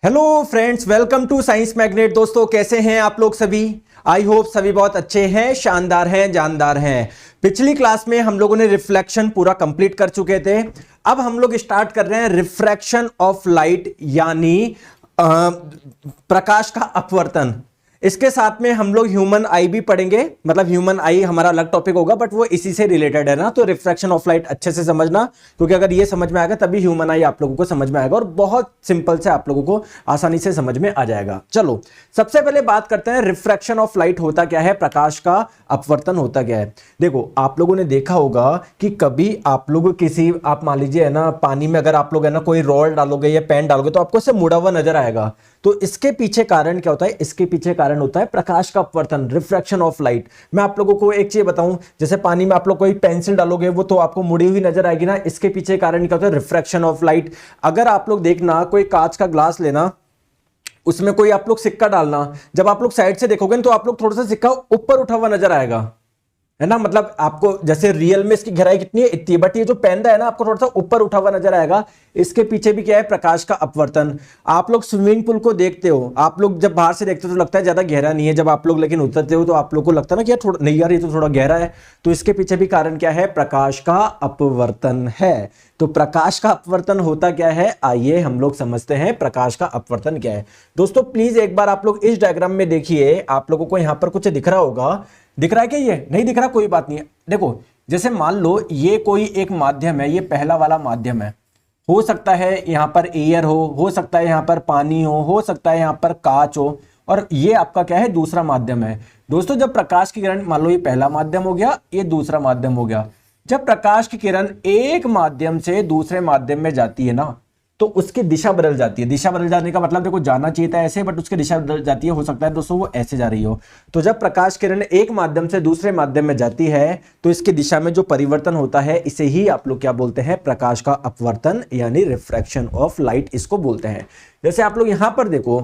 Hello friends, welcome to science magnet. दोस्तों, कैसे हैं आप लोग सभी? आई होप सभी बहुत अच्छे हैं, शानदार हैं, जानदार हैं। पिछली क्लास में हम लोगों ने रिफ्लेक्शन पूरा कंप्लीट कर चुके थे। अब हम लोग स्टार्ट कर रहे हैं रिफ्रैक्शन ऑफ लाइट, यानी प्रकाश का अपवर्तन। इसके साथ में हम लोग ह्यूमन आई भी पढ़ेंगे, मतलब ह्यूमन आई हमारा अलग टॉपिक होगा, बट वो इसी से रिलेटेड है ना। तो रिफ्रैक्शन ऑफ लाइट अच्छे से समझना, क्योंकि अगर ये समझ में आएगा तभी ह्यूमन आई आप लोगों को समझ में आएगा, और बहुत सिंपल से आप लोगों को आसानी से समझ में आ जाएगा। चलो, सबसे पहले बात करते हैं रिफ्रैक्शन ऑफ लाइट होता क्या है, प्रकाश का अपवर्तन होता क्या है। देखो, आप लोगों ने देखा होगा कि कभी आप लोग किसी, आप मान लीजिए है ना, पानी में अगर आप लोग है ना कोई रॉड डालोगे या पेन डालोगे तो आपको इससे मुड़ा हुआ नजर आएगा। तो इसके पीछे कारण क्या होता है? इसके पीछे कारण होता है प्रकाश का अपवर्तन, रिफ्रैक्शन ऑफ लाइट। मैं आप लोगों को एक चीज बताऊं, जैसे पानी में आप लोग कोई पेंसिल डालोगे वो तो आपको मुड़ी हुई नजर आएगी ना। इसके पीछे कारण क्या होता है? Refraction of light. अगर आप लोग देखना, कोई कांच का ग्लास लेना, उसमें कोई आप लोग सिक्का डालना, जब आप लोग साइड से देखोगे तो आप लोग थोड़ा सा सिक्का ऊपर उठा हुआ नजर आएगा, है ना। मतलब आपको जैसे रियल में इसकी गहराई कितनी है, इतनी, बट ये जो पेन है ना, आपको थोड़ा सा ऊपर उठा हुआ नजर आएगा। इसके पीछे भी क्या है? प्रकाश का अपवर्तन। आप लोग स्विमिंग पूल को देखते हो, आप लोग जब बाहर से देखते हो तो लगता है ज्यादा गहरा नहीं है, जब आप लोग लेकिन उतरते हो तो आप लोग को लगता है ना कि यार थोड़ा नहीं, यार ये तो थोड़ा गहरा है। तो इसके पीछे भी कारण क्या है? प्रकाश का अपवर्तन है। तो प्रकाश का अपवर्तन होता क्या है, आइए हम लोग समझते हैं प्रकाश का अपवर्तन क्या है। दोस्तों प्लीज एक बार आप लोग इस डायग्राम में देखिए, आप लोगों को यहां पर कुछ दिख रहा होगा। दिख रहा है क्या? ये नहीं दिख रहा, कोई बात नहीं है। देखो, जैसे मान लो ये कोई एक माध्यम है, ये पहला वाला माध्यम है। हो सकता है यहां पर एयर हो सकता है यहां पर पानी हो सकता है यहां पर कांच हो, और ये आपका क्या है? दूसरा माध्यम है। दोस्तों, जब प्रकाश की किरण, मान लो ये पहला माध्यम हो गया, ये दूसरा माध्यम हो गया। जब प्रकाश की किरण एक माध्यम से दूसरे माध्यम में जाती है ना, तो उसकी दिशा बदल जाती है। दिशा बदल जाने का मतलब देखो, जाना चाहिए था ऐसे, बट उसकी दिशा बदल जाती है। हो सकता है दोस्तों वो ऐसे जा रही हो। तो जब प्रकाश किरण एक माध्यम से दूसरे माध्यम में जाती है तो इसकी दिशा में जो परिवर्तन होता है, इसे ही आप लोग क्या बोलते हैं? प्रकाश का अपवर्तन, यानी रिफ्रैक्शन ऑफ लाइट इसको बोलते हैं। जैसे आप लोग यहां पर देखो,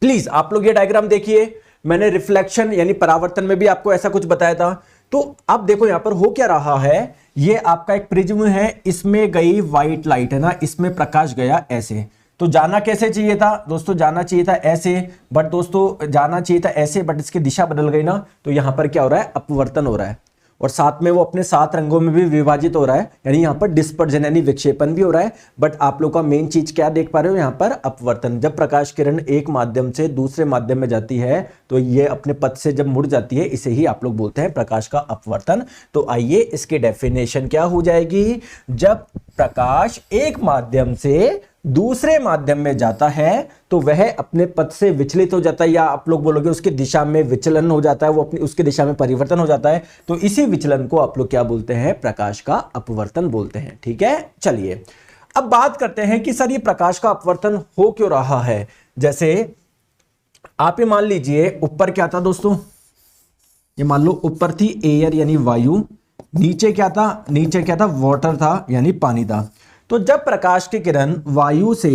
प्लीज आप लोग ये डायग्राम देखिए। मैंने रिफ्लेक्शन यानी परावर्तन में भी आपको ऐसा कुछ बताया था। तो अब देखो यहां पर हो क्या रहा है, ये आपका एक प्रिज्म है, इसमें गई व्हाइट लाइट, है ना, इसमें प्रकाश गया ऐसे। तो जाना कैसे चाहिए था दोस्तों? जाना चाहिए था ऐसे, बट दोस्तों जाना चाहिए था ऐसे, बट इसकी दिशा बदल गई ना। तो यहां पर क्या हो रहा है? अपवर्तन हो रहा है, और साथ में वो अपने 7 रंगों में भी विभाजित हो रहा है, यानी यहां पर डिस्पर्जन यानी विक्षेपण भी हो रहा है। बट आप लोग का मेन चीज क्या देख पा रहे हो? यहां पर अपवर्तन। जब प्रकाश किरण एक माध्यम से दूसरे माध्यम में जाती है तो ये अपने पथ से जब मुड़ जाती है, इसे ही आप लोग बोलते हैं प्रकाश का अपवर्तन। तो आइए इसकी डेफिनेशन क्या हो जाएगी। जब प्रकाश एक माध्यम से दूसरे माध्यम में जाता है तो वह अपने पथ से विचलित हो जाता है, या आप लोग बोलोगे उसकी दिशा में विचलन हो जाता है, वो अपनी उसकी दिशा में परिवर्तन हो जाता है। तो इसी विचलन को आप लोग क्या बोलते हैं? प्रकाश का अपवर्तन बोलते हैं। ठीक है, चलिए अब बात करते हैं कि सर ये प्रकाश का अपवर्तन हो क्यों रहा है। जैसे आप ये मान लीजिए, ऊपर क्या था दोस्तों? ये मान लो ऊपर थी एयर यानी वायु, नीचे क्या था? नीचे क्या था? वाटर था, यानी पानी था। तो जब प्रकाश की किरण वायु से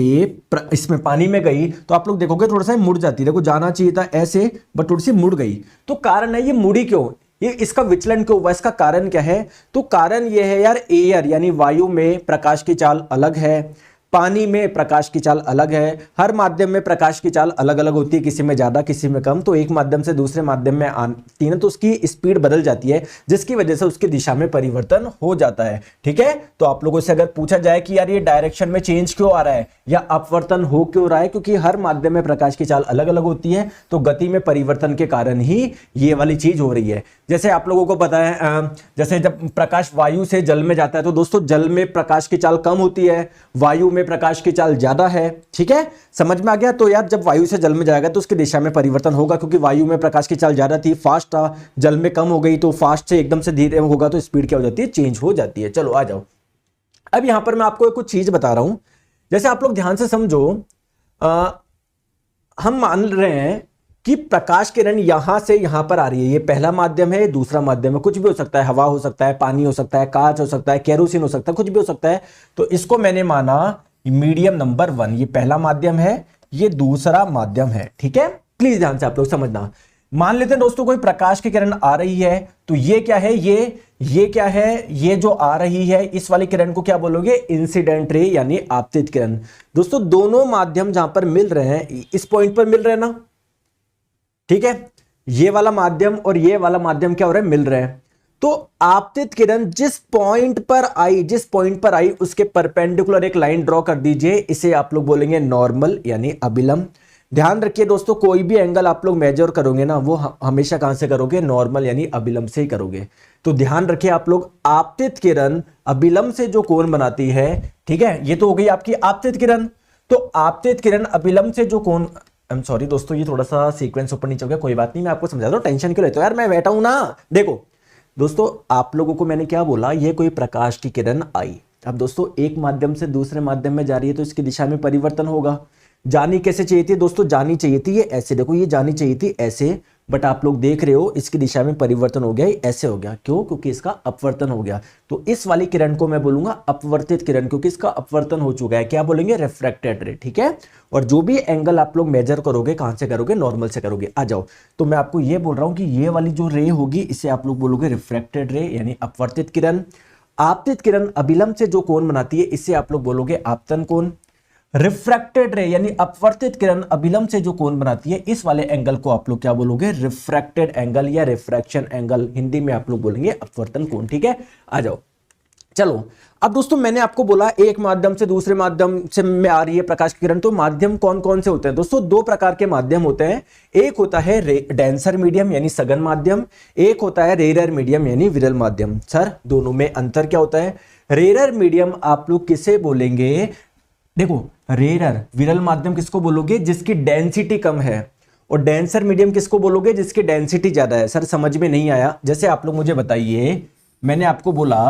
इसमें पानी में गई तो आप लोग देखोगे थोड़ा सा मुड़ जाती है। देखो, जाना चाहिए था ऐसे, बट थोड़ी सी मुड़ गई। तो कारण है, ये मुड़ी क्यों? ये इसका विचलन क्यों हुआ? इसका कारण क्या है? तो कारण ये है यार, एयर यानी वायु में प्रकाश की चाल अलग है, पानी में प्रकाश की चाल अलग है। हर माध्यम में प्रकाश की चाल अलग अलग होती है, किसी में ज्यादा किसी में कम। तो एक माध्यम से दूसरे माध्यम में आती है तो उसकी स्पीड बदल जाती है, जिसकी वजह से उसकी दिशा में परिवर्तन हो जाता है। ठीक है, तो आप लोगों से अगर पूछा जाए कि यार ये डायरेक्शन में चेंज क्यों आ रहा है या अपवर्तन हो क्यों रहा है, क्योंकि हर माध्यम में प्रकाश की चाल अलग अलग होती है, तो गति में परिवर्तन के कारण ही ये वाली चीज हो रही है। जैसे आप लोगों को पता है, जैसे जब प्रकाश वायु से जल में जाता है तो दोस्तों जल में प्रकाश की चाल कम होती है, वायु में प्रकाश की चाल ज्यादा है। ठीक है, समझ में आ गया? तो यार जब वायु से जल में जाएगा तो उसकी दिशा में परिवर्तन होगा, क्योंकि वायु में प्रकाश की चाल ज्यादा थी, फास्ट था, जल में कम हो गई, तो फास्ट से एकदम से धीरे होगा तो स्पीड क्या हो जाती है? चेंज हो जाती है। चलो आ जाओ, अब यहां पर मैं आपको कुछ चीज बता रहा हूं। जैसे आप लोग ध्यान से समझो, हम मान रहे हैं कि प्रकाश किरण यहां से यहां पर आ रही है। ये पहला माध्यम है, दूसरा माध्यम है, कुछ भी हो सकता है, हवा हो सकता है, पानी हो सकता है, कांच हो सकता है, केरोसिन हो सकता है, कुछ भी हो सकता है। तो इसको मैंने माना मीडियम नंबर 1, ये पहला माध्यम है, ये दूसरा माध्यम है। ठीक है, प्लीज ध्यान से आप लोग समझना। मान लेते हैं दोस्तों कोई प्रकाश की किरण आ रही है, तो ये क्या है, ये क्या है, ये जो आ रही है इस वाली किरण को क्या बोलोगे, इंसिडेंट रे यानी आपतित किरण। दोस्तों दोनों माध्यम जहां पर मिल रहे हैं इस पॉइंट पर मिल रहे हैं ना, ठीक है, ये वाला माध्यम और ये वाला माध्यम क्या हो रहा है, मिल रहे हैं। तो आपतित किरण जिस पॉइंट पर आई उसके परपेंडिकुलर एक लाइन ड्रॉ कर दीजिए, इसे आप लोग बोलेंगे नॉर्मल यानी अभिलंब। ध्यान रखिए दोस्तों, कोई भी एंगल आप लोग मेजर करोगे ना वो हमेशा कहां से करोगे, नॉर्मल यानी अभिलंब से ही करोगे। तो ध्यान रखिए आप लोग, आपतित किरण अभिलंब से जो कोण बनाती है, ठीक है, ये तो हो गई आपकी आपतित किरण। तो आपतित किरण अभिलंब से जो कोण, आई एम सॉरी दोस्तों ये थोड़ा सा सीक्वेंस ऊपर नीचे हो गया, कोई बात नहीं, मैं आपको समझा दूं, टेंशन क्यों लेते हो यार, मैं बैठा हूं ना। देखो दोस्तों आप लोगों को मैंने क्या बोला, ये कोई प्रकाश की किरण आई, अब दोस्तों एक माध्यम से दूसरे माध्यम में जा रही है तो इसकी दिशा में परिवर्तन होगा। जानी कैसे चाहिए थी दोस्तों, जानी चाहिए थी ये ऐसे, देखो ये जानी चाहिए थी ऐसे, बट आप लोग देख रहे हो इसकी दिशा में परिवर्तन हो गया, ऐसे हो गया, क्यों, क्योंकि इसका अपवर्तन हो गया। तो इस वाली किरण को मैं बोलूंगा अपवर्तित किरण, क्योंकि इसका अपवर्तन हो चुका है, क्या बोलेंगे, रिफ्रैक्टेड रे, ठीक है। और जो भी एंगल आप लोग मेजर करोगे कहां से करोगे, नॉर्मल से करोगे। आ जाओ, तो मैं आपको ये बोल रहा हूं कि ये वाली जो रे होगी इसे आप लोग बोलोगे रिफ्रैक्टेड रे यानी अपवर्तित किरण। आपतित किरण अभिलंब से जो कोण बनाती है इसे आप लोग बोलोगे आपतन कोण। रिफ्रैक्टेड रे यानी अपवर्तित किरण अभिलंब से जो कोण बनाती है इस वाले एंगल को आप लोग क्या बोलोगे, रिफ्रैक्टेड एंगल या रिफ्रैक्शन एंगल, हिंदी में आप लोग बोलेंगे अपवर्तन कोण, ठीक है। आ जाओ, चलो अब दोस्तों मैंने आपको बोला एक माध्यम से दूसरे माध्यम से में आ रही है प्रकाश की किरण, तो माध्यम कौन कौन से होते हैं दोस्तों, दो प्रकार के माध्यम होते हैं। एक होता है डेंसर मीडियम यानी सघन माध्यम, एक होता है रेरर मीडियम यानी विरल माध्यम। सर दोनों में अंतर क्या होता है, रेरर मीडियम आप लोग किसे बोलेंगे, देखो रेरर विरल माध्यम किसको बोलोगे, जिसकी डेंसिटी कम है, और डेंसर मीडियम किसको बोलोगे, जिसकी डेंसिटी ज्यादा है। सर समझ में नहीं आया, जैसे आप लोग मुझे बताइए, मैंने आपको बोला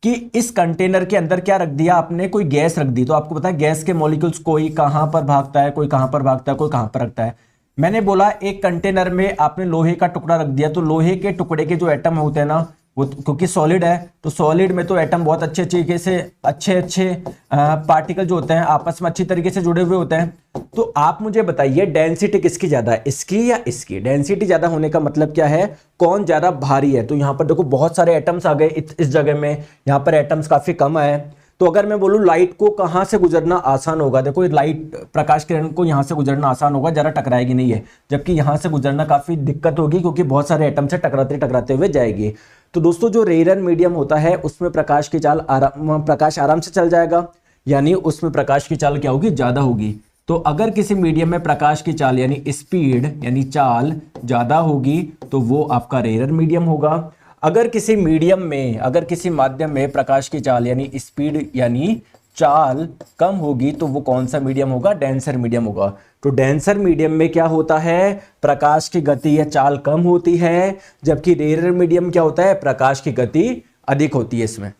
कि इस कंटेनर के अंदर क्या रख दिया आपने, कोई गैस रख दी, तो आपको पता है गैस के मॉलिक्यूल्स कोई कहां पर भागता है, कोई कहां पर भागता है, कोई कहां पर रखता है। मैंने बोला एक कंटेनर में आपने लोहे का टुकड़ा रख दिया, तो लोहे के टुकड़े के जो एटम होते हैं ना वो, क्योंकि सॉलिड है तो सॉलिड में तो एटम बहुत अच्छे तरीके से अच्छे पार्टिकल जो होते हैं आपस में अच्छी तरीके से जुड़े हुए होते हैं। तो आप मुझे बताइए डेंसिटी किसकी ज्यादा है, इसकी या इसकी। डेंसिटी ज्यादा होने का मतलब क्या है, कौन ज्यादा भारी है। तो यहां पर देखो बहुत सारे एटम्स आ गए इस जगह में, यहां पर एटम्स काफी कम आए। तो अगर मैं बोलूं लाइट को कहां से गुजरना आसान होगा, देखो लाइट प्रकाश किरण को यहां से गुजरना आसान होगा, जरा टकराएगी नहीं है, जबकि यहां से गुजरना काफी दिक्कत होगी क्योंकि बहुत सारे एटम से टकराते हुए जाएगी। तो दोस्तों जो रेरर मीडियम होता है उसमें प्रकाश की चाल प्रकाश आराम से चल जाएगा, यानी उसमें प्रकाश की चाल क्या होगी, ज्यादा होगी। तो अगर किसी मीडियम में प्रकाश की चाल यानी स्पीड यानी चाल ज्यादा होगी तो वो आपका रेरर मीडियम होगा। अगर किसी मीडियम में, अगर किसी माध्यम में प्रकाश की चाल यानी स्पीड यानी चाल कम होगी तो वो कौन सा मीडियम होगा, डेंसर मीडियम होगा। तो डेंसर मीडियम में क्या होता है, प्रकाश की गति या चाल कम होती है, जबकि रेरर मीडियम क्या होता है, प्रकाश की गति अधिक होती है। इसमें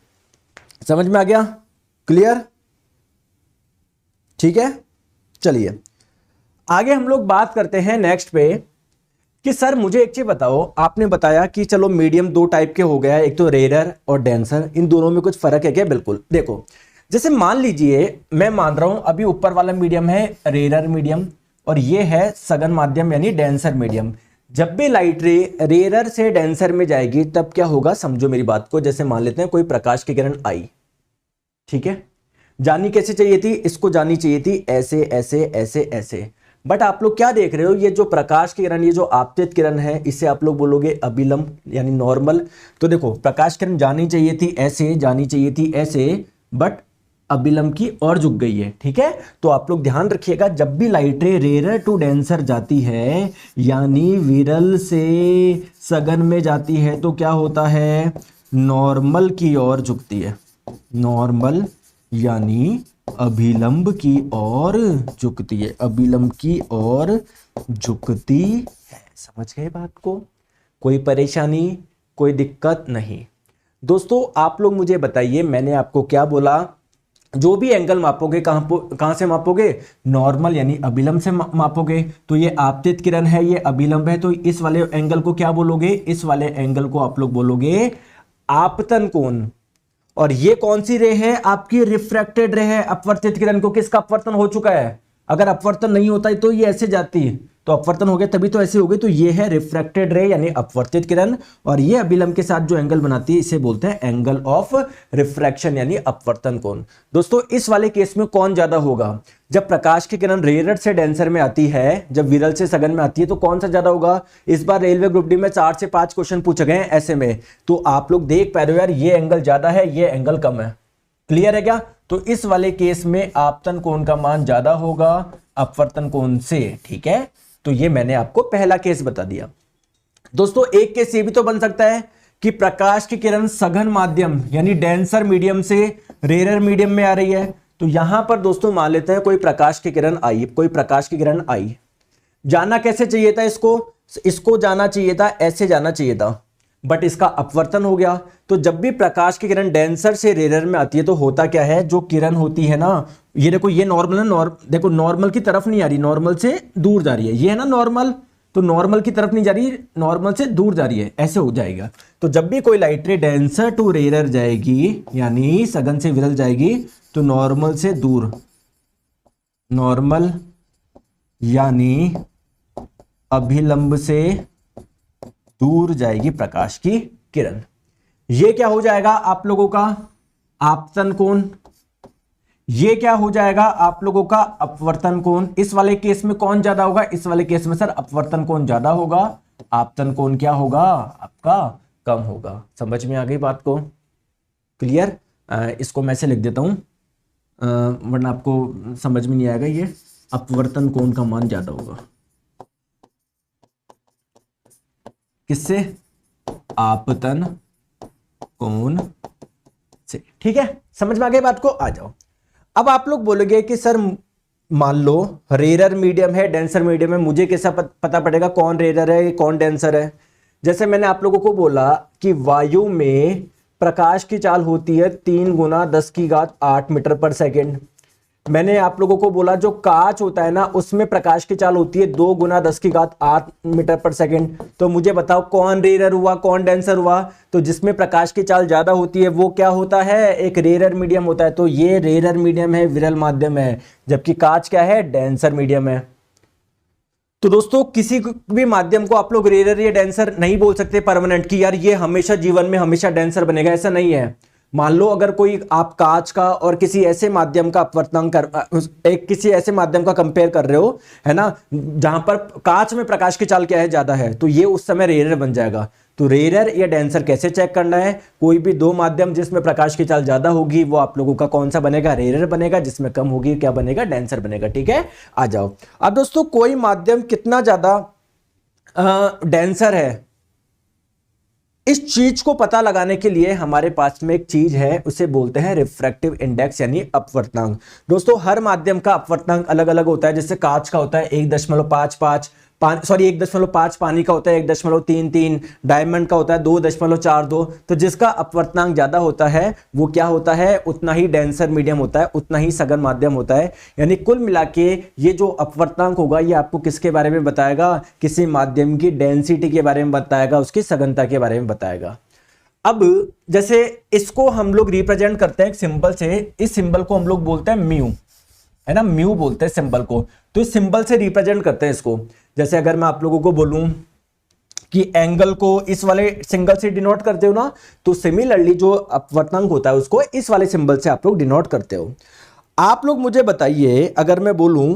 समझ में आ गया, क्लियर, ठीक है। चलिए आगे हम लोग बात करते हैं नेक्स्ट पे कि सर मुझे एक चीज बताओ, आपने बताया कि चलो मीडियम दो टाइप के हो गया, एक तो रेरर और डेंसर, इन दोनों में कुछ फर्क है क्या, बिल्कुल। देखो जैसे मान लीजिए मैं मान रहा हूं अभी ऊपर वाला मीडियम है रेरर मीडियम और ये है सघन माध्यम यानी डेंसर मीडियम। जब भी लाइट रे रेरर से डेंसर में जाएगी तब क्या होगा, समझो मेरी बात को। जैसे मान लेते हैं कोई प्रकाश की किरण आई, ठीक है, जानी कैसे चाहिए थी, इसको जानी चाहिए थी ऐसे ऐसे ऐसे ऐसे, बट आप लोग क्या देख रहे हो, ये जो प्रकाश की किरण, ये जो आपतित किरण है इसे आप लोग बोलोगे अभिलंब यानी नॉर्मल। तो देखो प्रकाश किरण जानी चाहिए थी ऐसे, जानी चाहिए थी ऐसे, बट अभिलंब की और झुक गई है, ठीक है। तो आप लोग ध्यान रखिएगा, जब भी लाइट रे रेरर टू डेंसर जाती है यानी विरल से सघन में जाती है तो क्या होता है, नॉर्मल की ओर झुकती है। नॉर्मल यानी अभिलंब की ओर झुकती है, अभिलंब की ओर झुकती है। समझ गए बात को, कोई परेशानी, कोई दिक्कत नहीं। दोस्तों आप लोग मुझे बताइए, मैंने आपको क्या बोला, जो भी एंगल मापोगे कहां से मापोगे, नॉर्मल यानी अभिलंब से मापोगे। तो ये आपतित किरण है, ये अभिलंब है, तो इस वाले एंगल को क्या बोलोगे, इस वाले एंगल को आप लोग बोलोगे आपतन कोण। और ये कौन सी रे है, आपकी रिफ्रैक्टेड रे है, अपवर्तित किरण को किसका अपवर्तन हो चुका है। अगर अपवर्तन नहीं होता है तो ये ऐसे जाती है, तो अपवर्तन हो गया तभी तो ऐसे हो गई। तो ये है रिफ्रैक्टेड रे यानी अपवर्तित किरण, और ये अभिलंब के साथ जो एंगल बनाती है इसे बोलते हैं एंगल ऑफ रिफ्रैक्शन यानी अपवर्तन कोण। दोस्तों इस वाले केस में कौन ज्यादा होगा? जब प्रकाश की किरण रेयर से डेंसर में आती है, जब विरल से सघन में आती है, तो कौन सा ज्यादा होगा? इस बार रेलवे ग्रुप डी में 4 से 5 क्वेश्चन पूछे गए हैं ऐसे में, तो आप लोग देख पा रहे हो यार ये एंगल ज्यादा है, ये एंगल कम है। क्लियर है क्या? तो इस वाले केस में आपतन कोण का मान ज्यादा होगा अपवर्तन कोण से। ठीक है, तो ये मैंने आपको पहला केस बता दिया। दोस्तों एक केस ये भी तो बन सकता है कि प्रकाश की किरण सघन माध्यम यानी डेंसर मीडियम से रेयर मीडियम में आ रही है। तो यहां पर दोस्तों मान लेते हैं कोई प्रकाश की किरण आई, कोई प्रकाश की किरण आई, जाना कैसे चाहिए था इसको जाना चाहिए था, ऐसे जाना चाहिए था, बट इसका अपवर्तन हो गया। तो जब भी प्रकाश की किरण डेंसर से रेयर में आती है तो होता क्या है, जो किरण होती है ना, ये देखो ये नॉर्मल है, देखो नॉर्मल की तरफ नहीं आ रही, नॉर्मल से दूर जा रही है, ये है ना नॉर्मल, तो नॉर्मल की तरफ नहीं जा रही, नॉर्मल से दूर जा रही है, ऐसे हो जाएगा। तो जब भी कोई लाइट रे डेंसर टू रेयर जाएगी यानी सघन से विरल जाएगी तो नॉर्मल से दूर, नॉर्मल यानी अभिलंब से दूर जाएगी प्रकाश की किरण। ये क्या हो जाएगा आप लोगों का आपतन कोण, ये क्या हो जाएगा आप लोगों का अपवर्तन कोण। इस वाले केस में कौन ज्यादा होगा? इस वाले केस में सर अपवर्तन कोण ज्यादा होगा, आपतन कोण क्या होगा आपका कम होगा। समझ में आ गई बात को? क्लियर? इसको मैं से लिख देता हूं वरना आपको समझ में नहीं आएगा। ये अपवर्तन कोण का मान ज्यादा होगा किससे? आपतन कोण से। ठीक है, समझ में आ गई बात को? आ जाओ। अब आप लोग बोलोगे कि सर मान लो रेयर मीडियम है, डेंसर मीडियम है, मुझे कैसा पता पड़ेगा कौन रेयर है कौन डेंसर है? जैसे मैंने आप लोगों को बोला कि वायु में प्रकाश की चाल होती है 3 गुना 10⁸ मीटर पर सेकेंड। मैंने आप लोगों को बोला जो कांच होता है ना उसमें प्रकाश की चाल होती है 2 गुना 10⁸ मीटर पर सेकेंड। तो मुझे बताओ कौन रेयर हुआ कौन डेंसर हुआ? तो जिसमें प्रकाश की चाल ज्यादा होती है वो क्या होता है? एक रेयर मीडियम होता है। तो ये रेयर मीडियम है, विरल माध्यम है, जबकि कांच क्या है? डेंसर मीडियम है। तो दोस्तों किसी भी माध्यम को आप लोग रेयर या डेंसर नहीं बोल सकते परमानेंट कि यार ये हमेशा जीवन में हमेशा डेंसर बनेगा, ऐसा नहीं है। मान लो अगर कोई आप कांच का और किसी ऐसे माध्यम का अपवर्तनांक किसी ऐसे माध्यम का कंपेयर कर रहे हो, है ना, जहां पर कांच में प्रकाश की चाल क्या है? ज्यादा है, तो ये उस समय रेयर बन जाएगा। तो रेयर या डेंसर कैसे चेक करना है? कोई भी दो माध्यम जिसमें प्रकाश की चाल ज्यादा होगी वो आप लोगों का कौन सा बनेगा? रेयर बनेगा। जिसमें कम होगी क्या बनेगा? डेंसर बनेगा। ठीक है, आ जाओ। अब दोस्तों कोई माध्यम कितना ज्यादा डेंसर है, इस चीज को पता लगाने के लिए हमारे पास में एक चीज है, उसे बोलते हैं रिफ्रैक्टिव इंडेक्स यानी अपवर्तनांक। दोस्तों हर माध्यम का अपवर्तनांक अलग अलग होता है। जैसे कांच का होता है 1.55, 1.5 पानी का होता है 1.33, डायमंड का होता है 2.42। तो जिसका अपवर्तनांक ज्यादा होता है वो क्या होता है? उतना ही डेंसर मीडियम होता है, उतना ही सघन माध्यम होता है। यानी कुल मिला के ये जो अपवर्तनांक होगा ये आपको किसके बारे में बताएगा? किसी माध्यम की डेंसिटी के बारे में बताएगा, उसकी सघनता के बारे में बताएगा। अब जैसे इसको हम लोग रिप्रेजेंट करते हैं एक सिंबल से, इस सिंबल को हम लोग बोलते हैं म्यू, है ना, म्यू बोलते हैं सिंबल को। तो इस सिंबल से रिप्रेजेंट करते हैं इसको। जैसे अगर मैं आप लोगों को बोलूं कि एंगल को इस वाले सिंबल से डिनोट करते हो ना, तो सिमिलरली जो अपवर्तनांक होता है उसको इस वाले सिंबल से आप लोग डिनोट करते हो। आप लोग मुझे बताइए, अगर मैं बोलूं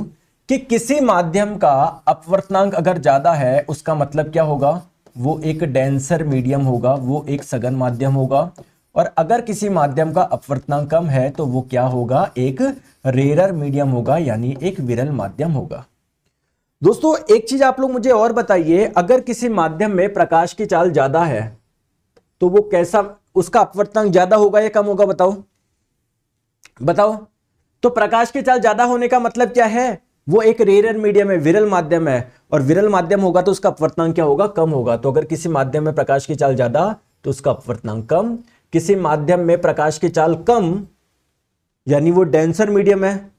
कि किसी माध्यम का अपवर्तनांक अगर ज्यादा है उसका मतलब क्या होगा? वो एक डेंसर मीडियम होगा, वो एक सघन माध्यम होगा। और अगर किसी माध्यम का अपवर्तनांक कम है तो वो क्या होगा? एक रेयर मीडियम होगा, यानी एक विरल माध्यम होगा। दोस्तों एक चीज आप लोग मुझे और बताइए, अगर किसी माध्यम में प्रकाश की चाल ज्यादा है तो वो कैसा, उसका अपवर्तनांक ज्यादा होगा या कम होगा? बताओ बताओ। तो प्रकाश की चाल ज्यादा होने का मतलब क्या है? वो एक रेयर मीडियम है, विरल माध्यम है, और विरल माध्यम होगा तो उसका अपवर्तनांक क्या होगा? कम होगा। तो अगर किसी माध्यम में प्रकाश की चाल ज्यादा तो उसका अपवर्तनांक कम, किसी माध्यम में प्रकाश की चाल कम यानी वो डेंसर मीडियम है,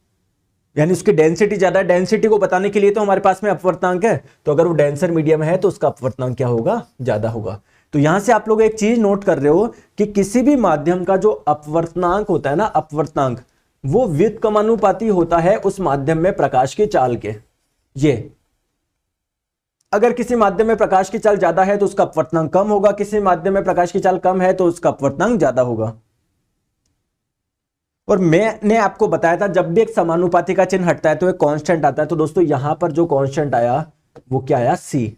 यानी उसकी डेंसिटी ज्यादा है। डेंसिटी को बताने के लिए तो हमारे पास में अपवर्तनांक है, तो अगर वो डेंसर मीडियम है तो उसका अपवर्तनांक क्या होगा? ज्यादा होगा। तो यहां से आप लोग एक चीज नोट कर रहे हो कि किसी भी माध्यम का जो अपवर्तनांक होता है ना, अपवर्तनांक, वो व्युत्क्रमानुपाती होता है उस माध्यम में प्रकाश की चाल के। ये अगर किसी माध्यम में प्रकाश की चाल ज्यादा है तो उसका अपवर्तनांक कम होगा, किसी माध्यम में प्रकाश की चाल कम है तो उसका अपवर्तनांक ज्यादा होगा। और मैंने आपको बताया था जब भी एक समानुपाती का चिन्ह हटता है तो एक कांस्टेंट आता है। तो दोस्तों यहां पर जो कांस्टेंट आया वो क्या आया, सी।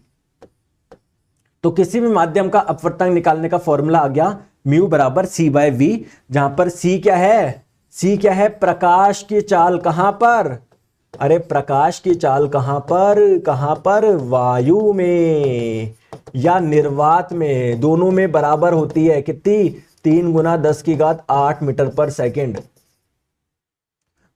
तो किसी भी माध्यम का अपवर्तनांक निकालने का फॉर्मूला आ गया म्यू बराबर सी बाय वी, जहां पर सी क्या है, सी क्या है, प्रकाश की चाल। कहां पर, अरे प्रकाश की चाल कहां पर, कहां पर, वायु में या निर्वात में, दोनों में बराबर होती है। कितनी, 3 गुना 10 की घात 8 मीटर पर सेकेंड।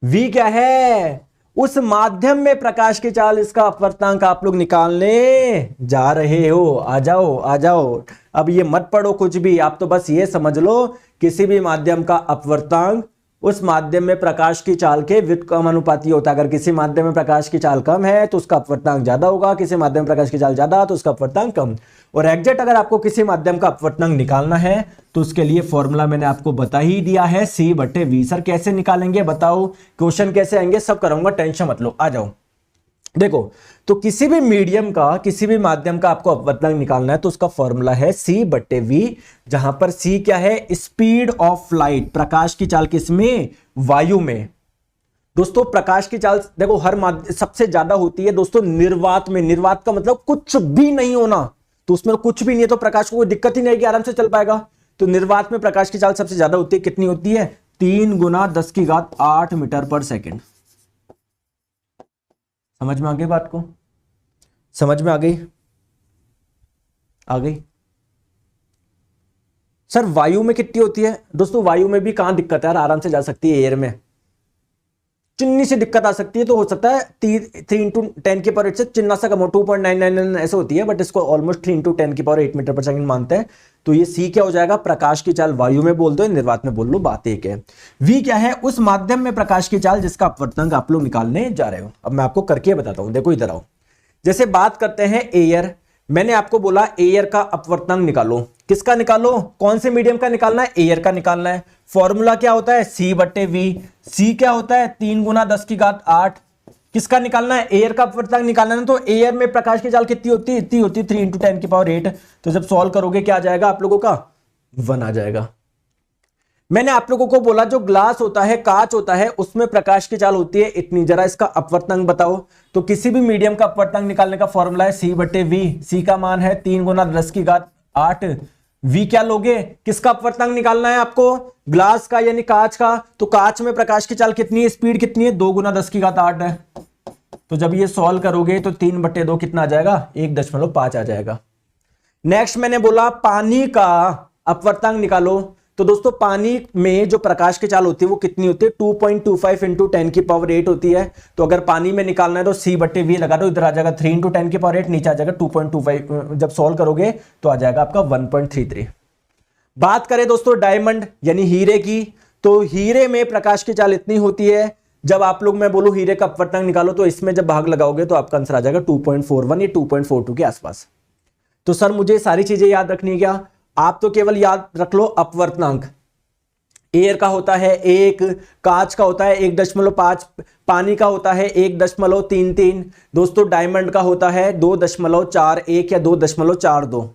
v क्या है, उस माध्यम में प्रकाश की चाल, इसका अपवर्तनांक आप लोग निकालने जा रहे हो। आ जाओ आ जाओ, अब ये मत पढ़ो कुछ भी, आप तो बस ये समझ लो किसी भी माध्यम का अपवर्तनांक उस माध्यम में प्रकाश की चाल के व्युत्क्रमानुपाती होता है। अगर किसी माध्यम में प्रकाश की चाल कम है तो उसका अपवर्तनांक ज्यादा होगा, किसी माध्यम में प्रकाश की चाल ज्यादा तो उसका अपवर्तनांक कम। और एग्जैक्ट अगर आपको किसी माध्यम का अपवर्तनांक निकालना है तो उसके लिए फॉर्मूला मैंने आपको बता ही दिया है, सी बटे वी। सर कैसे निकालेंगे बताओ, क्वेश्चन कैसे आएंगे, सब कराऊंगा, टेंशन मत लो। आ जाओ, देखो तो किसी भी मीडियम का, किसी भी माध्यम का आपको अपवर्तनांक निकालना है तो उसका फॉर्मूला है सी बटे वी, जहां पर सी क्या है, स्पीड ऑफ लाइट, प्रकाश की चाल किसमें, वायु में। दोस्तों प्रकाश की चाल देखो हर सबसे ज्यादा होती है दोस्तों निर्वात में। निर्वात का मतलब कुछ भी नहीं होना, तो उसमें कुछ भी नहीं है तो प्रकाश को कोई दिक्कत ही नहीं कि आराम से चल पाएगा। तो निर्वात में प्रकाश की चाल सबसे ज्यादा होती है, कितनी होती है, 3 गुना 10 की घात 8 मीटर पर सेकेंड। समझ में आ गई बात को, समझ में आ गई, आ गई। सर वायु में कितनी होती है, दोस्तों वायु में भी कहां दिक्कत है यार, आराम से जा सकती है एयर में, चिन्नी से दिक्कत आ सकती है तो हो सकता है 3 इंटू 10 की पावर 8 से चिन्ना सा कम हो, 2.999 ऐसे होती है, बट इसको ऑलमोस्ट 3 इंटू 10 की पावर 8 मीटर पर सेकंड मानते हैं। तो ये सी क्या हो जाएगा, प्रकाश की चाल वायु में बोल दो, निर्वात में बोल लो, बात एक है। वी क्या है, उस माध्यम में प्रकाश की चाल जिसका अपवर्तनांक आप लोग निकालने जा रहे हो। अब मैं आपको करके बताता हूं, देखो इधर आओ। जैसे बात करते हैं एयर, मैंने आपको बोला एयर का अपवर्तनांक निकालो, किसका निकालो, कौन से मीडियम का निकालना है, एयर का निकालना है। फॉर्मूला क्या होता है, सी बटे वी। सी क्या होता है, 3 गुना 10 की घात 8। किसका निकालना है, एयर का अपवर्तनांक निकालना है। तो एयर में प्रकाश की चाल कितनी होती है, इतनी होती है 3 इंटू 10 की पावर 8। तो जब सॉल्व करोगे क्या आ जाएगा आप लोगों का, 1 आ जाएगा। मैंने आप लोगों को बोला जो ग्लास होता है, कांच होता है, उसमें प्रकाश की चाल होती है इतनी, जरा इसका अपवर्तनांक बताओ। तो किसी भी मीडियम का अपवर्तनांक निकालने का फॉर्मूला है सी बटे वी। सी का मान है 3 गुना 10 की घात 8। वी क्या लोगे, किसका अपवर्तनांक निकालना है आपको, ग्लास का यानी कांच का। तो कांच में प्रकाश की चाल कितनी है, स्पीड कितनी है, 2 गुना 10 की घात 8 है। तो जब ये सॉल्व करोगे तो 3 बटे 2 कितना आ जाएगा, 1.5 आ जाएगा। नेक्स्ट मैंने बोला पानी का अपवर्तनांक निकालो। तो दोस्तों पानी में जो प्रकाश की चाल होती है वो कितनी होती है, 2.25 इंटू 10 की पावर 8 होती है। तो अगर पानी में निकालना है तो सी बटे वी लगा दो, इधर आ जाएगा 3 इंटू 10 की पावर 8, नीचे आ जाएगा 2.25। जब सॉल्व करोगे तो आ जाएगा आपका 1.33। बात करें दोस्तों डायमंड यानी हीरे की, तो हीरे में प्रकाश की चाल इतनी होती है। जब आप लोग मैं बोलूं हीरे का अपवर्तनांक निकालो तो इसमें जब भाग लगाओगे तो आपका आंसर आ जाएगा 2.41 या 2.42 के आसपास। तो सर मुझे सारी चीजें याद रखनी है क्या, आप तो केवल याद रख लो अपवर्तनांक। एयर का होता है 1, कांच का होता है 1.5, पानी का होता है 1.33, दोस्तों डायमंड का होता है 2.41 या 2.42।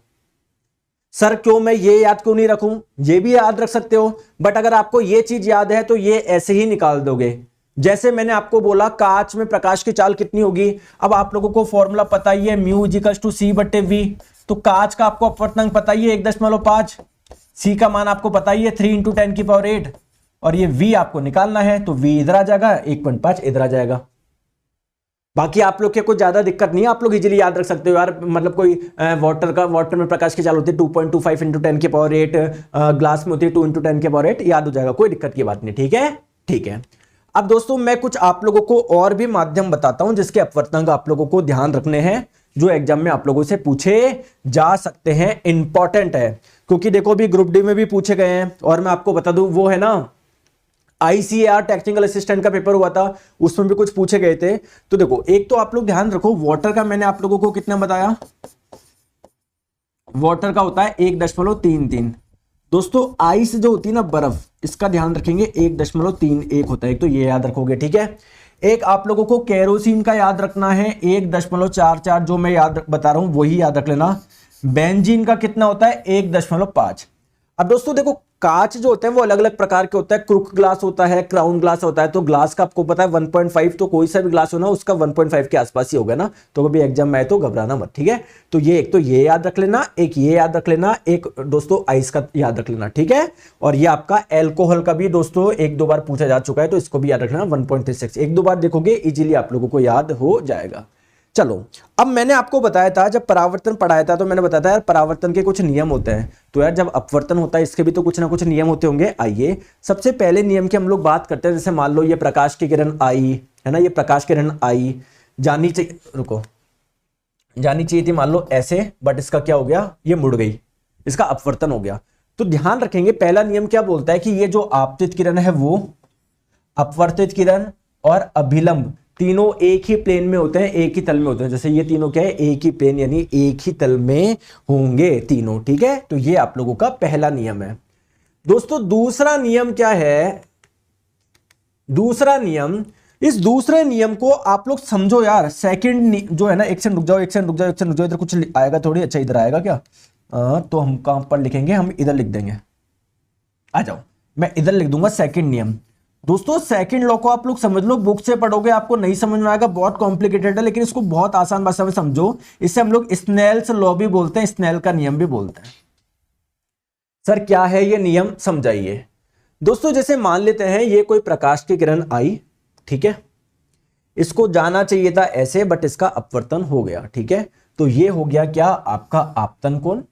सर क्यों मैं ये याद क्यों नहीं रखूं, ये भी याद रख सकते हो, बट अगर आपको ये चीज याद है तो ये ऐसे ही निकाल दोगे। जैसे मैंने आपको बोला कांच में प्रकाश की चाल कितनी होगी, अब आप लोगों को फॉर्मूला पता ही है, म्यू इक्वल्स टू सी बटे वी। तो कांच का आपको अपवर्तनांक पता ही है 1.5, सी का मान आपको पता ही है 3 इंटू 10 की पावर 8, और ये वी आपको निकालना है। तो वी इधर आ जाएगा, 1.5 इधर आ जाएगा। बाकी आप लोग के कोई ज्यादा दिक्कत नहीं है, आप लोग इजीली याद रख सकते हो यार। मतलब कोई वाटर में प्रकाश की चाल होती है 2.25 इंटू 10 की पावर 8, ग्लास में होती है 2 इंटू 10 की पावर 8, याद हो जाएगा, कोई दिक्कत की बात नहीं। ठीक है, ठीक है। अब दोस्तों मैं कुछ आप लोगों को और भी माध्यम बताता हूं जिसके अपवर्तनांक आप लोगों को ध्यान रखने हैं, जो एग्जाम में आप लोगों से पूछे जा सकते हैं, इंपॉर्टेंट है। क्योंकि देखो भी ग्रुप डी में भी पूछे गए हैं, और मैं आपको बता दूं वो है ना ICAR टेक्निकल असिस्टेंट का पेपर हुआ था, उसमें भी कुछ पूछे गए थे। तो देखो एक तो आप लोग ध्यान रखो, वाटर का मैंने आप लोगों को कितना बताया, वाटर का होता है 1.33। दोस्तों आइस जो होती है ना बर्फ, इसका ध्यान रखेंगे 1.31 होता है, एक तो ये याद रखोगे। ठीक है, एक आप लोगों को केरोसिन का याद रखना है 1.44, जो मैं याद बता रहा हूं वही याद रख लेना। बेंजीन का कितना होता है 1.5। अब दोस्तों देखो कांच जो होते हैं वो अलग अलग प्रकार के होता है, क्रूक ग्लास होता है, क्राउन ग्लास होता है। तो ग्लास का आपको पता है 1.5, तो कोई सा भी ग्लास हो ना उसका 1.5 के आसपास ही होगा ना। तो कभी एग्जाम में आए तो घबराना मत, ठीक है। तो ये एक तो ये याद रख लेना, एक ये याद रख लेना, एक दोस्तों आइस का याद रख लेना, ठीक है। और ये आपका एल्कोहल का भी दोस्तों 1-2 बार पूछा जा चुका है, तो इसको भी याद रखना 1.36। 1-2 बार देखोगे इजीली आप लोगों को याद हो जाएगा। चलो अब मैंने आपको बताया था जब परावर्तन पढ़ाया था तो मैंने बताया था यार परावर्तन के कुछ नियम होते हैं। तो यार जब अपवर्तन होता है इसके भी तो कुछ ना कुछ नियम होते होंगे। आइए सबसे पहले नियम के हम लोग बात करते हैं। जैसे मान लो ये प्रकाश की किरण आई है ना, ये प्रकाश किरण आई, जानी चाहिए, रुको, जानी चाहिए थी मान लो ऐसे, बट इसका क्या हो गया, ये मुड़ गई, इसका अपवर्तन हो गया। तो ध्यान रखेंगे पहला नियम क्या बोलता है कि ये जो आपतित किरण है वो अपवर्तित किरण और अभिलंब तीनों एक ही प्लेन में होते हैं, एक ही तल में होते हैं। जैसे ये तीनों क्या है, एक ही प्लेन यानी एक ही तल में होंगे तीनों, ठीक है। तो ये आप लोगों का पहला नियम है। दोस्तों दूसरा नियम क्या है, दूसरा नियम, इस दूसरे नियम को आप लोग समझो यार। सेकंड जो है ना, एक सेकंड रुक जाओ, एक सेकंड रुक जाओ, एक सेकंड रुक जाओ, इधर कुछ आएगा थोड़ी, अच्छा इधर आएगा क्या, तो हम कहां पर लिखेंगे, हम इधर लिख देंगे, आ जाओ, मैं इधर लिख दूंगा सेकंड नियम। दोस्तों सेकंड लॉ को आप लोग समझ लो, बुक से पढ़ोगे आपको नहीं समझ में आएगा, बहुत कॉम्प्लिकेटेड है, लेकिन इसको बहुत आसान भाषा में समझो। इसे हम लोग स्नेल्स लॉ भी बोलते हैं, स्नेल का नियम भी बोलते हैं। सर क्या है ये नियम, समझाइए। दोस्तों जैसे मान लेते हैं ये कोई प्रकाश की किरण आई, ठीक है, इसको जाना चाहिए था ऐसे, बट इसका अपवर्तन हो गया, ठीक है। तो ये हो गया क्या, आपका आपतन कोण,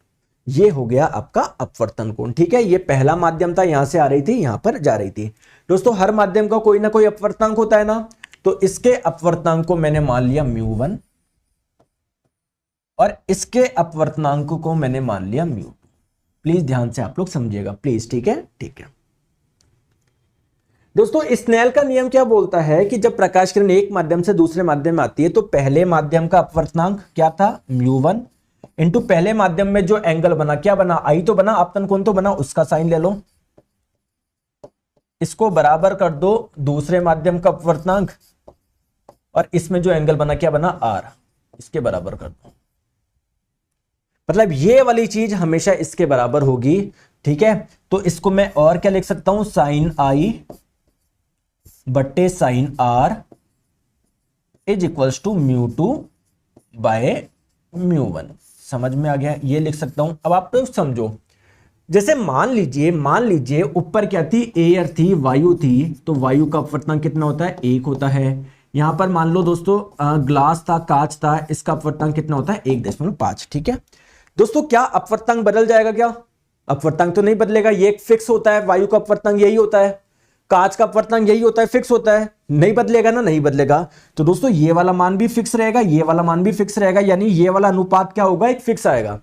ये हो गया आपका अपवर्तन कोण, ठीक है। ये पहला माध्यम था, यहां से आ रही थी यहां पर जा रही थी। दोस्तों हर माध्यम का कोई ना कोई अपवर्तनांक होता है ना, तो इसके अपवर्तनांक को मैंने मान लिया μ1 और इसके अपवर्तनांक को मैंने मान लिया μ2। प्लीज ध्यान से आप लोग समझिएगा प्लीज, ठीक है, ठीक है। दोस्तों स्नेल का नियम क्या बोलता है कि जब प्रकाश किरण एक माध्यम से दूसरे माध्यम में आती है तो पहले माध्यम का अपवर्तनांक क्या था, μ1 इंटू पहले माध्यम में जो एंगल बना, क्या बना, आई तो बना, आपतन कोण तो बना, उसका साइन ले लो, इसको बराबर कर दो दूसरे माध्यम का अपवर्तनांक, और इसमें जो एंगल बना क्या बना, आर, इसके बराबर कर दो। मतलब ये वाली चीज हमेशा इसके बराबर होगी, ठीक है। तो इसको मैं और क्या लिख सकता हूं, साइन आई बट्टे sine r is equals to μ2 by μ1। समझ में आ गया, ये लिख सकता हूं। अब आप तो समझो, जैसे मान लीजिए ऊपर क्या थी, एयर थी, वायु थी, तो वायु का अपवर्तनांक कितना होता है, 1 होता है। यहां पर मान लो दोस्तों ग्लास था, कांच था, इसका अपवर्तनांक कितना होता है, 1.5, ठीक है। दोस्तों क्या अपवर्तनांक बदल जाएगा क्या, अपवर्तनांक तो नहीं बदलेगा, ये एक फिक्स होता है, वायु का अपवर्तनांक यही होता है, कांच का अपवर्तनांक यही होता है, फिक्स होता है, नहीं बदलेगा ना, नहीं बदलेगा। तो दोस्तों ये वाला मान भी फिक्स रहेगा, ये वाला मान भी फिक्स रहेगा, यानी ये वाला अनुपात क्या होगा, एक फिक्स आएगा।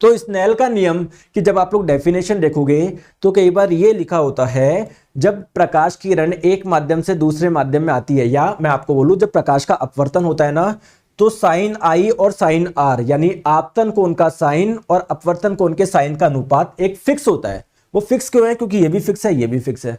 तो स्नेल का नियम कि जब आप लोग डेफिनेशन देखोगे तो कई बार ये लिखा होता है, जब प्रकाश की किरण एक माध्यम से दूसरे माध्यम में आती है, या मैं आपको बोलूं जब प्रकाश का अपवर्तन होता है ना, तो साइन आई और साइन आर यानी आपतन कोण का साइन और अपवर्तन कोण के साइन का अनुपात एक फिक्स होता है। वो फिक्स क्यों है, क्योंकि ये भी फिक्स है, ये भी फिक्स है।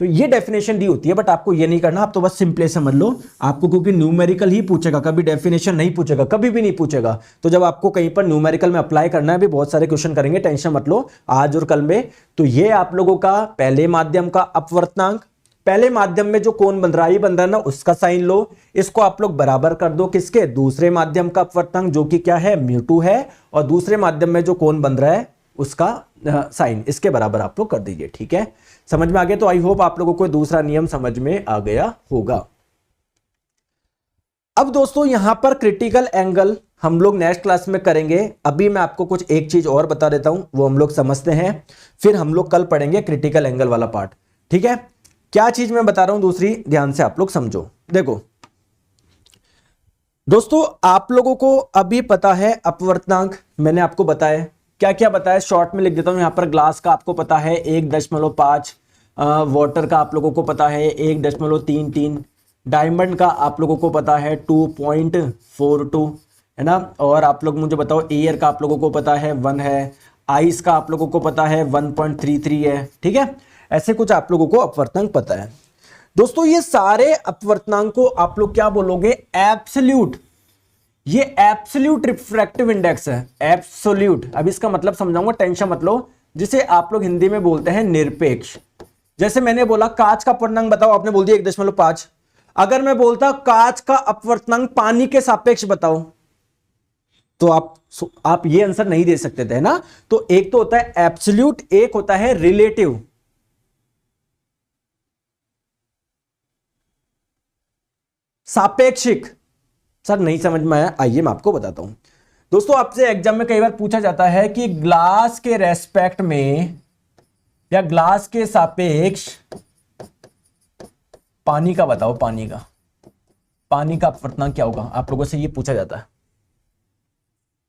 तो ये डेफिनेशन दी होती है, बट आपको ये नहीं करना, आप तो बस सिंपली समझ लो। आपको क्योंकि न्यूमेरिकल ही पूछेगा, कभी डेफिनेशन नहीं पूछेगा, कभी भी नहीं पूछेगा। तो जब आपको कहीं पर न्यूमेरिकल में अप्लाई करना है, भी बहुत सारे क्वेश्चन करेंगे, टेंशन मत लो आज और कल में। तो ये आप लोगों का पहले माध्यम का अपवर्तनांक, पहले माध्यम में जो कोण बन रहा है ना, उसका साइन लो, इसको आप लोग बराबर कर दो किसके, दूसरे माध्यम का अपवर्तनांक जो कि क्या है, μ2 है, और दूसरे माध्यम में जो कोण बन रहा है उसका साइन इसके बराबर आप लोग कर दीजिए, ठीक है। समझ में आ गया। तो आई होप आप लोगों को दूसरा नियम समझ में आ गया होगा। अब दोस्तों यहां पर क्रिटिकल एंगल हम लोग नेक्स्ट क्लास में करेंगे। अभी मैं आपको कुछ एक चीज और बता देता हूं, वो हम लोग समझते हैं, फिर हम लोग कल पढ़ेंगे क्रिटिकल एंगल वाला पार्ट, ठीक है। क्या चीज मैं बता रहा हूं दूसरी, ध्यान से आप लोग समझो। देखो दोस्तों आप लोगों को अभी पता है अपवर्तनांक, मैंने आपको बताया, क्या क्या बताया, शॉर्ट में लिख देता हूं। यहां पर ग्लास का आपको पता है 1.5, वाटर का आप लोगों को पता है 1.33, डायमंड का आप लोगों को पता है 2.42 है ना, और आप लोग मुझे बताओ एयर का आप लोगों को पता है 1 है, आइस का आप लोगों को पता है 1.33 है, ठीक है। ऐसे कुछ आप लोगों को अपवर्तनांक पता है। दोस्तों ये सारे अपवर्तनांक को आप लोग क्या बोलोगे, एब्सोल्यूट। ये एब्सोल्यूट रिफ्रैक्टिव इंडेक्स है, एब्सोल्यूट। अब इसका मतलब समझाऊंगा, टेंशन मत लो। जिसे आप लोग हिंदी में बोलते हैं निरपेक्ष। जैसे मैंने बोला कांच का अपवर्तनांक बताओ, आपने बोल दिया 1.5। अगर मैं बोलता कांच का अपवर्तनांक पानी के सापेक्ष बताओ, तो आप ये आंसर नहीं दे सकते थे ना। तो एक तो होता है एब्सोल्यूट, एक होता है रिलेटिव। सापेक्षिक। सर नहीं समझ में आया, आइए मैं आपको बताता हूं। दोस्तों आपसे एग्जाम में कई बार पूछा जाता है कि ग्लास के रेस्पेक्ट में या ग्लास के सापेक्ष पानी का बताओ, पानी का अपवर्तनांक क्या होगा, आप लोगों से ये पूछा जाता है।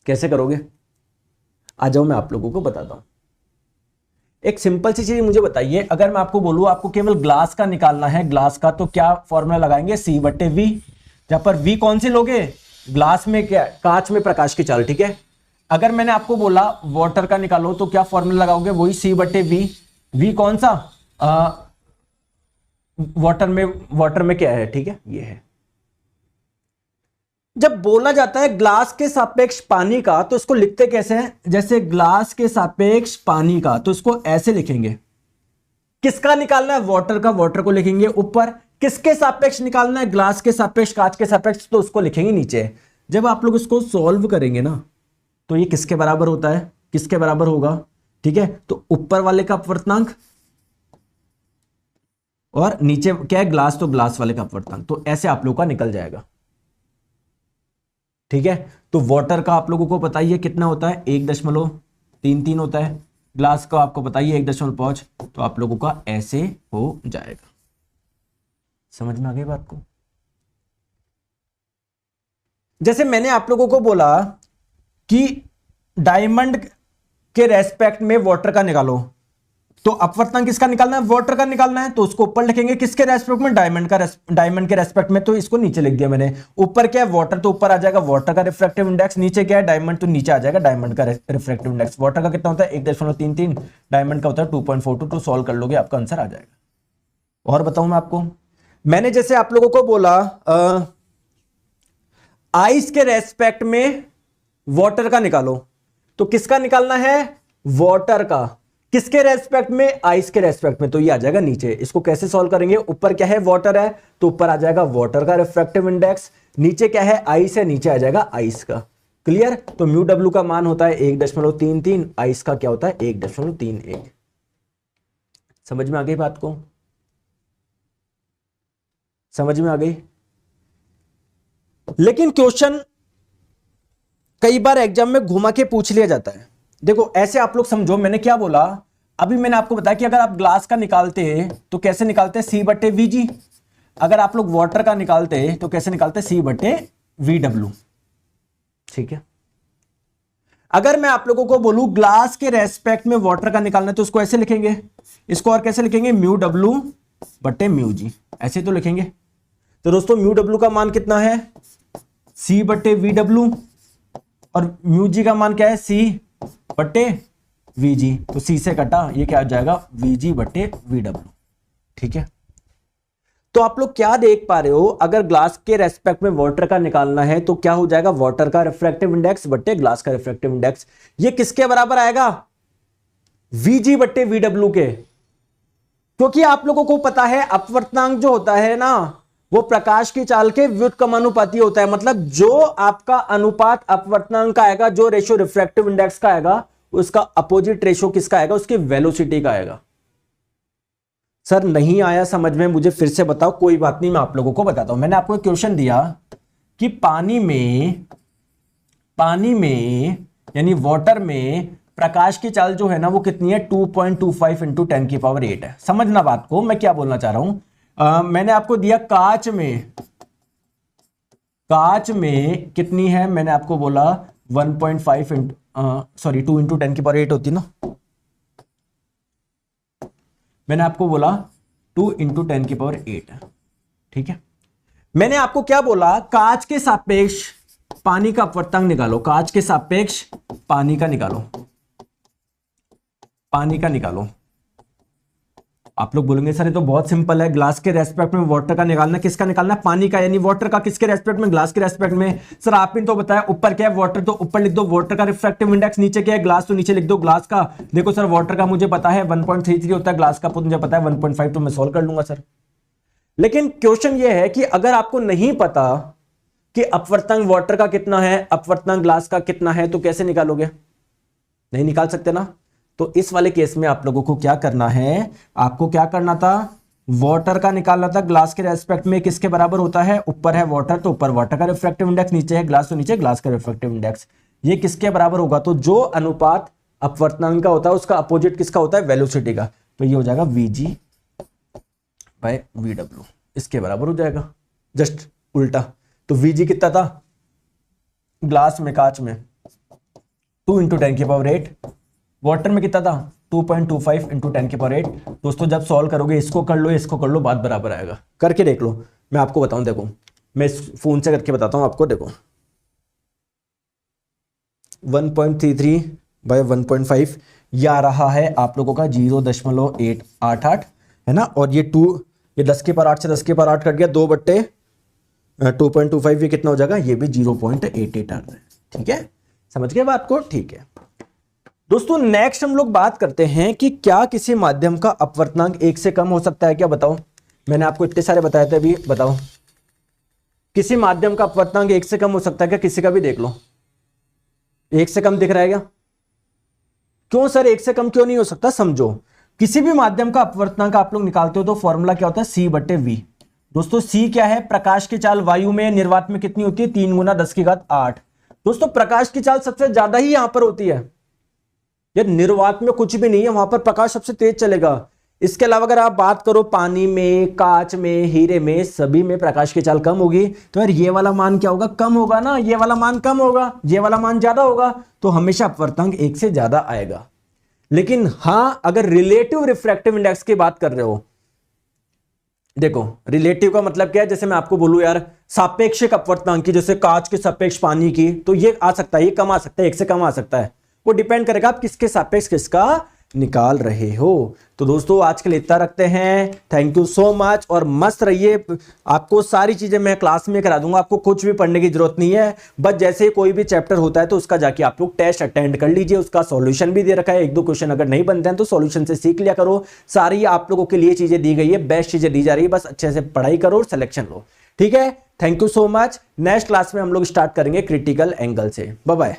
कैसे करोगे, आ जाओ मैं आप लोगों को बताता हूं। एक सिंपल सी चीज मुझे बताइए, अगर मैं आपको बोलूं आपको केवल ग्लास का निकालना है, ग्लास का, तो क्या फॉर्मूला लगाएंगे, C/V। जहां पर V कौन सी लोगे, ग्लास में क्या, कांच में प्रकाश की चाल, ठीक है। अगर मैंने आपको बोला वाटर का निकालो तो क्या फॉर्मूला लगाओगे, वही C/V। V कौन सा, वाटर में क्या है, ठीक है, ये है। जब बोला जाता है ग्लास के सापेक्ष पानी का, तो इसको लिखते कैसे हैं, जैसे ग्लास के सापेक्ष पानी का, तो इसको ऐसे लिखेंगे। किसका निकालना है, वाटर का, वाटर को लिखेंगे ऊपर। किसके सापेक्ष निकालना है, ग्लास के सापेक्ष, कांच के सापेक्ष, तो उसको लिखेंगे नीचे। जब आप लोग इसको सॉल्व करेंगे ना, तो ये किसके बराबर होता है, किसके बराबर होगा, ठीक है। तो ऊपर वाले का अपवर्तनांक और नीचे क्या है, ग्लास, तो ग्लास वाले का अपवर्तनांक, तो ऐसे आप लोगों का निकल जाएगा, ठीक है। तो वाटर का आप लोगों को पता ही है कितना होता है, 1.33 होता है। ग्लास का आपको बताइए 1.5, तो आप लोगों का ऐसे हो जाएगा। समझ में आ गई बात को। जैसे मैंने आप लोगों को बोला कि डायमंड के रेस्पेक्ट में वाटर का निकालो, तो अपवर्तनांक किसका निकालना है, वाटर का निकालना है, तो उसको ऊपर लिखेंगे। किसके रेस्पेक्ट में, डायमंड के रेस्पेक्ट में, तो इसको नीचे लिख दिया मैंने। ऊपर क्या है, वाटर, तो ऊपर आ जाएगा वाटर का रिफ्रैक्टिव इंडेक्स। नीचे क्या है, डायमंड, तो नीचे आ जाएगा डायमंड का रिफ्रैक्टिव इंडेक्स। वाटर का कितना होता है, 1.33, डायमंड का होता है 2.42। तो सॉल्व कर लोगे, आपका आंसर आ जाएगा। और बताऊं मैं आपको, मैंने जैसे आप लोगों को बोला आइस के रेस्पेक्ट में वाटर का निकालो, तो किसका निकालना है, वाटर का। किसके रेस्पेक्ट में, आइस के रेस्पेक्ट में, तो ये आ जाएगा नीचे। इसको कैसे सॉल्व करेंगे, ऊपर क्या है, वाटर है, तो ऊपर आ जाएगा वाटर का रिफ्रैक्टिव इंडेक्स। नीचे क्या है, आइस है, नीचे आ जाएगा आइस का। क्लियर। तो μW का मान होता है 1.33, आइस का क्या होता है 1.31। समझ में आ गई बात को, समझ में आ गई। लेकिन क्वेश्चन कई बार एग्जाम में घुमा के पूछ लिया जाता है। देखो ऐसे आप लोग समझो, मैंने क्या बोला, अभी मैंने आपको बताया कि अगर आप ग्लास का निकालते तो कैसे निकालते, C/VG। अगर आप लोग वाटर का निकालते तो कैसे निकालते, C/VW, ठीक है। अगर मैं आप लोगों को बोलूं ग्लास के रेस्पेक्ट में वाटर का निकालना है, तो उसको ऐसे लिखेंगे। इसको और कैसे लिखेंगे, μW/μG, ऐसे तो लिखेंगे। तो दोस्तों μW का मान कितना है, C/VW, और μG का मान क्या है, C/VG। तो C से कटा, ये क्या आ जाएगा, VG/VW, ठीक है। तो आप लोग क्या देख पा रहे हो, अगर ग्लास के रेस्पेक्ट में वाटर का निकालना है तो क्या हो जाएगा, वाटर का रिफ्रैक्टिव इंडेक्स बट्टे ग्लास का रिफ्रैक्टिव इंडेक्स। ये किसके बराबर आएगा, VG/VW के। क्योंकि आप लोगों को पता है अपवर्तनांक जो होता है ना, वो प्रकाश की चाल के व्युत्क्रमानुपाती होता है। मतलब जो आपका अनुपात अपवर्तनांक का आएगा, जो रेशियो रिफ्रैक्टिव इंडेक्स का आएगा, उसका अपोजिट रेशियो किसका आएगा, उसकी वेलोसिटी का आएगा। सर नहीं आया समझ में, मुझे फिर से बताओ। कोई बात नहीं, मैं आप लोगों को बताता हूं। मैंने आपको एक क्वेश्चन दिया कि पानी में यानी वाटर में प्रकाश की चाल जो है ना, वो कितनी है, 2.25 × 10⁸ है। समझना बात को, मैं क्या बोलना चाह रहा हूं। मैंने आपको दिया कांच में कितनी है, मैंने आपको बोला 1.5 2 × 10⁸ होती ना, मैंने आपको बोला 2 × 10⁸, ठीक है। मैंने आपको क्या बोला, कांच के सापेक्ष पानी का अपवर्तनांक निकालो, कांच के सापेक्ष पानी का निकालो, आप लोग बोलेंगे सर ये तो बहुत सिंपल है, ग्लास के रेस्पेक्ट में वाटर का निकालना, किसका निकालना है? पानी का, यानी वाटर का किसके रेस्पेक्ट में? ग्लास के रेस्पेक्ट में। सर आपने तो बताया ऊपर क्या है वाटर, तो ऊपर लिख दो वाटर का रिफ्रैक्टिव इंडेक्स, नीचे क्या है ग्लास, तो नीचे लिख दो ग्लास का। देखो सर वाटर का मुझे पता है 1.33 होता है, ग्लास का मुझे पता है 1.5, तो मैं सॉल्व कर लूंगा सर। लेकिन क्वेश्चन ये है कि अगर आपको नहीं पता कि अपवर्तनांक वाटर का कितना है, अपवर्तनांक ग्लास का कितना है, तो कैसे निकालोगे? नहीं निकाल सकते ना। तो इस वाले केस में आप लोगों को क्या करना है, आपको क्या करना था, वाटर का निकालना था ग्लास के रेस्पेक्ट में, किसके बराबर होता है? ऊपर है वाटर तो ऊपर वाटर का रिफ्रैक्टिव इंडेक्स, नीचे है ग्लास तो नीचे ग्लास का रिफ्रैक्टिव इंडेक्स। ये किसके बराबर होगा? तो जो अनुपात अपवर्तनांक का होता है उसका अपोजिट किसका होता है? वेलोसिटी का। तो ये हो जाएगा Vg बाय VW, इसके बराबर हो जाएगा, जस्ट उल्टा। तो Vg कितना था ग्लास में, कांच में? 2 × 10⁸, वाटर में कितना था? 2.25 × 10⁸। दोस्तों जब सॉल्व करोगे इसको कर लो इसको कर लो, बात बराबर आएगा। करके देख लो, मैं आपको बताऊं, देखो मैं इस फोन से करके बताता हूं आपको। देखो 1.33 बाय 1.5 ये आ रहा है आप लोगों का 0.888 है ना, और ये 2, ये 10 की पावर 8 से 10 की पावर 8 कट गया, 2/2.25 ये कितना हो जाएगा? ये भी 0.88 आ रहा है। ठीक है, समझ गए बात को? ठीक है दोस्तों, नेक्स्ट हम लोग बात करते हैं कि क्या किसी माध्यम का अपवर्तनांक 1 से कम हो सकता है क्या? बताओ, मैंने आपको इतने सारे बताए थे अभी, बताओ किसी माध्यम का अपवर्तनांक 1 से कम हो सकता है क्या? किसी का भी देख लो, 1 से कम दिख रहा है क्या? क्यों सर 1 से कम क्यों नहीं हो सकता? समझो, किसी भी माध्यम का अपवर्तनांक आप लोग निकालते हो तो फॉर्मूला क्या होता है? C/V। दोस्तों C क्या है? प्रकाश की चाल वायु में निर्वात में कितनी होती है? 3 × 10⁸। दोस्तों प्रकाश की चाल सबसे ज्यादा ही यहां पर होती है, यार निर्वात में कुछ भी नहीं है, वहां पर प्रकाश सबसे तेज चलेगा। इसके अलावा अगर आप बात करो पानी में, कांच में, हीरे में, सभी में प्रकाश की चाल कम होगी। तो यार ये वाला मान क्या होगा? कम होगा ना, ये वाला मान कम होगा, ये वाला मान ज्यादा होगा, तो हमेशा अपवर्तनांक 1 से ज्यादा आएगा। लेकिन हां अगर रिलेटिव रिफ्रैक्टिव इंडेक्स की बात कर रहे हो, देखो रिलेटिव का मतलब क्या है? जैसे मैं आपको बोलूं यार सापेक्षिक अपवर्तनांक की, जैसे कांच के सापेक्ष पानी की, तो ये आ सकता है, ये कम आ सकता है, 1 से कम आ सकता है। वो डिपेंड करेगा आप किसके सापेक्ष किसका निकाल रहे हो। तो दोस्तों आज के लिए इतना रखते हैं, थैंक यू सो मच, और मस्त रहिए। आपको सारी चीजें मैं क्लास में करा दूंगा, आपको कुछ भी पढ़ने की जरूरत नहीं है। बस जैसे कोई भी चैप्टर होता है तो उसका जाके आप लोग टेस्ट अटेंड कर लीजिए, उसका सॉल्यूशन भी दे रखा है, 1-2 क्वेश्चन अगर नहीं बनते हैं तो सॉल्यूशन से सीख लिया करो। सारी आप लोगों के लिए चीजें दी गई है, बेस्ट चीजें दी जा रही है, बस अच्छे से पढ़ाई करो और सिलेक्शन लो। ठीक है, thank you so much. Next class में हम लोग स्टार्ट करेंगे क्रिटिकल एंगल से। Bye bye.